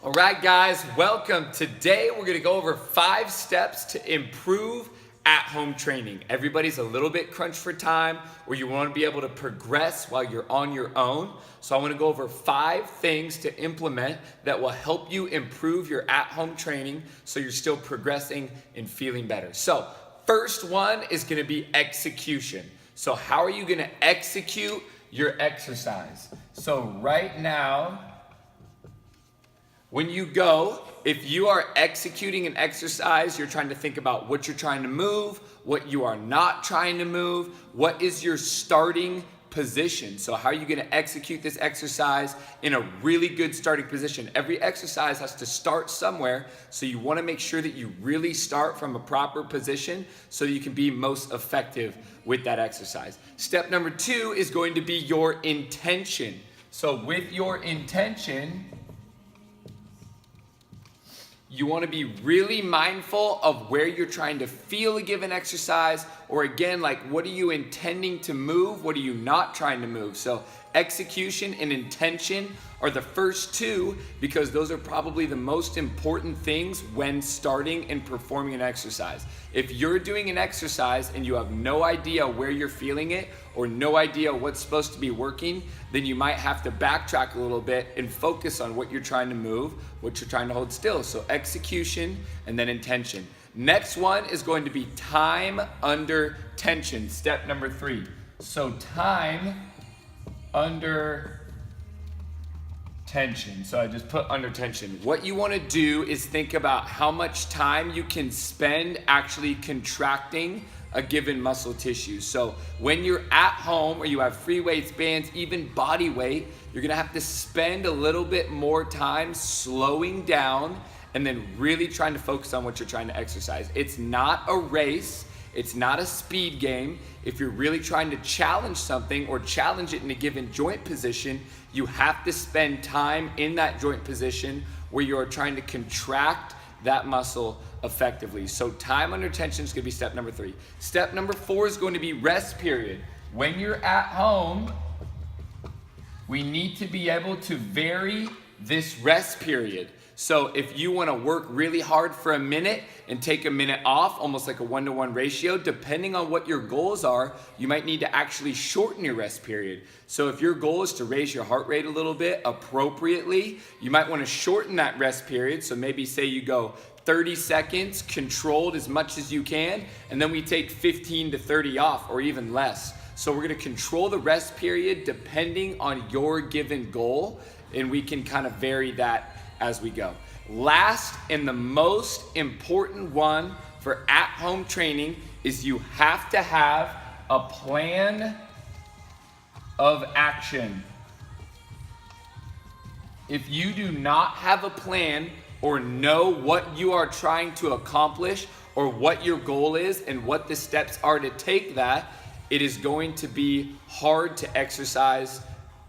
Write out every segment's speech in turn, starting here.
All right, guys, welcome. Today we're gonna go over 5 steps to improve at-home training. Everybody's a little bit crunched for time, or you wanna be able to progress while you're on your own. So I wanna go over 5 things to implement that will help you improve your at-home training so you're still progressing and feeling better. So first one is gonna be execution. So how are you gonna execute your exercise? So right now, when you go, if you are executing an exercise, you're trying to think about what you're trying to move, what you are not trying to move, what is your starting position. So how are you gonna execute this exercise in a really good starting position? Every exercise has to start somewhere, so you wanna make sure that you really start from a proper position so you can be most effective with that exercise. Step number 2 is going to be your intention. So with your intention, you want to be really mindful of where you're trying to feel a given exercise, or again, like what are you intending to move? What are you not trying to move? So execution and intention are the first 2 because those are probably the most important things when starting and performing an exercise. If you're doing an exercise and you have no idea where you're feeling it or no idea what's supposed to be working, then you might have to backtrack a little bit and focus on what you're trying to move, what you're trying to hold still. So execution and then intention. Next one is going to be time under tension, step number 3. So time under tension. So I just put under tension. What you want to do is think about how much time you can spend actually contracting a given muscle tissue. So when you're at home or you have free weights, bands, even body weight, you're gonna have to spend a little bit more time slowing down and then really trying to focus on what you're trying to exercise. It's not a race. It's not a speed game. If you're really trying to challenge something or challenge it in a given joint position, you have to spend time in that joint position where you're trying to contract that muscle effectively. So time under tension is gonna be step number 3. Step number 4 is going to be rest period. When you're at home, we need to be able to vary this rest period. So if you wanna work really hard for a minute and take a minute off, almost like a 1-to-1 ratio, depending on what your goals are, you might need to actually shorten your rest period. So if your goal is to raise your heart rate a little bit appropriately, you might wanna shorten that rest period. So maybe say you go 30 seconds, controlled as much as you can, and then we take 15 to 30 off or even less. So we're gonna control the rest period depending on your given goal, and we can kind of vary that as we go. Last and the most important one for at-home training is you have to have a plan of action. If you do not have a plan or know what you are trying to accomplish or what your goal is and what the steps are to take that, it is going to be hard to exercise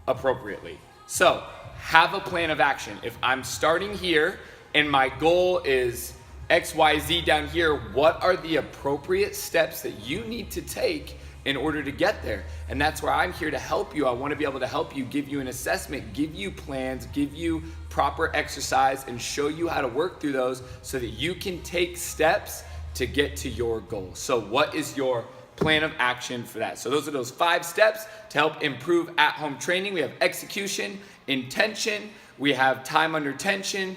appropriately. So have a plan of action. If I'm starting here and my goal is XYZ down here, what are the appropriate steps that you need to take in order to get there? And that's where I'm here to help you. I want to be able to help you, give you an assessment, give you plans, give you proper exercise, and show you how to work through those so that you can take steps to get to your goal. So what is your plan of action for that? So those are those 5 steps to help improve at-home training. We have execution, intention, we have time under tension,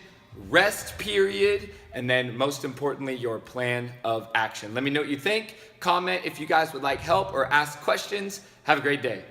rest period, and then most importantly, your plan of action. Let me know what you think. Comment if you guys would like help or ask questions. Have a great day.